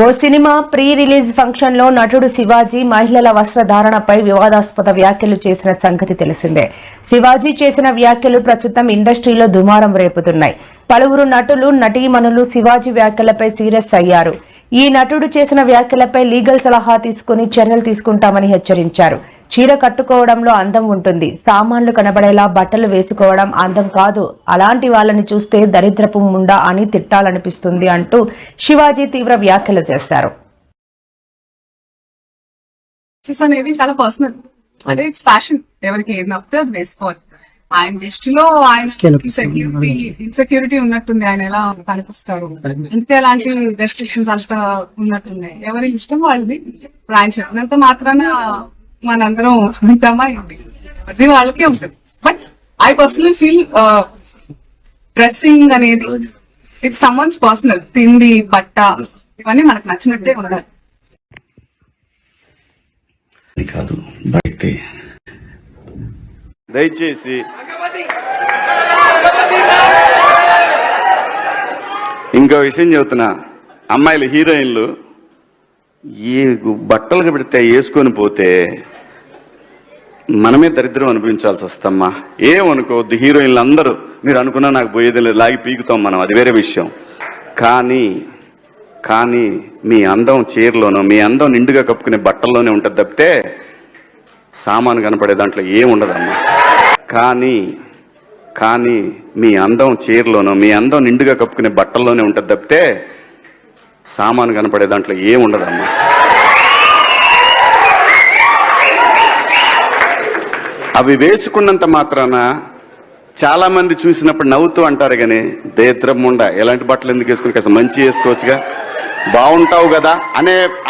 ఓ cinema pre release function లో నటుడు శివాజీ మహిళల వస్త్రధారణపై వివాదాస్పద వ్యాఖ్యలు చేసిన సంగతి తెలిసిందే. శివాజీ చేసిన వ్యాఖ్యలు ప్రస్తుతం ఇండస్ట్రీలో దుమారం రేపుతున్నాయి. పలువురు నటులు, నటీమణులు శివాజీ వ్యాఖ్యలపై సీరియస్ అయ్యారు. ఈ నటుడు చేసిన వ్యాఖ్యలపై లీగల్ సలహా తీసుకుని చర్యలు తీసుకుంటామని హెచ్చరించారు. చీర కట్టుకోవడంలో అందం ఉంటుంది, సామాన్లు కనబడేలా బట్టలు వేసుకోవడం అందం కాదు, అలాంటి వాళ్ళని చూస్తే దరిద్రపు ముండా అని తిట్టాలనిపిస్తుంది అంటూ శివాజీ తీవ్ర వ్యాఖ్యలు చేశారు. అనేవి చాలా పర్సనల్, అంటే ఇట్స్ ఫ్యాషన్, ఎవరికి ఏది నప్పితే అది వేసుకోవాలి. ఆయన దృష్టిలో ఆయన ఇన్సెక్యూరిటీ ఉన్నట్టుంది, ఆయన ఎలా కనిపిస్తారు, ఇంతే అలాంటి రెస్ట్రిక్షన్స్ అంతా ఉన్నట్టున్నాయి. ఎవరి ఇష్టం వాళ్ళది. ఆయన చెప్పినంత మాత్రాన మనందరం ఉంటామా? అది వాళ్ళకే ఉంటుంది. But I personally feel dressing అనేది ఇట్స్ సమ్వన్స్ పర్సనల్. తిండి, బట్ట ఇవన్నీ మనకు నచ్చినట్టే ఉండాలి. కాదు బయటే దయచేసి ఇంకో విషయం చెబుతున్నా, అమ్మాయిలు హీరోయిన్లు ఏ బట్టలు పెడితే వేసుకొని పోతే మనమే దరిద్రం అనిపించాల్సి వస్తమ్మా. ఏమనుకోవద్దు, హీరోయిన్లు అందరూ మీరు అనుకున్నా నాకు పోయేది లేదు, లాగి పీకుతాం మనం, అది వేరే విషయం. కానీ మీ అందం చీరలోనో, మీ అందం నిండుగా కప్పుకునే బట్టల్లోనే ఉంటుంది తప్పితే సామాను కనపడే దాంట్లో ఏముండదమ్మా. కానీ మీ అందం చీరలోనో, మీ అందం నిండుగా కప్పుకునే బట్టల్లోనే ఉంటుంది తప్పితే సామాను కనపడే దాంట్లో ఏముండదమ్మా. అవి వేసుకున్నంత మాత్రాన చాలా మంది చూసినప్పుడు నవ్వుతూ అంటారు, కానీ దేత్రముండ ఎలాంటి బట్టలు ఎందుకు వేసుకుని కాస్త మంచి వేసుకోవచ్చుగా, బాగుంటావు కదా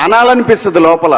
అనాలనిపిస్తుంది లోపల.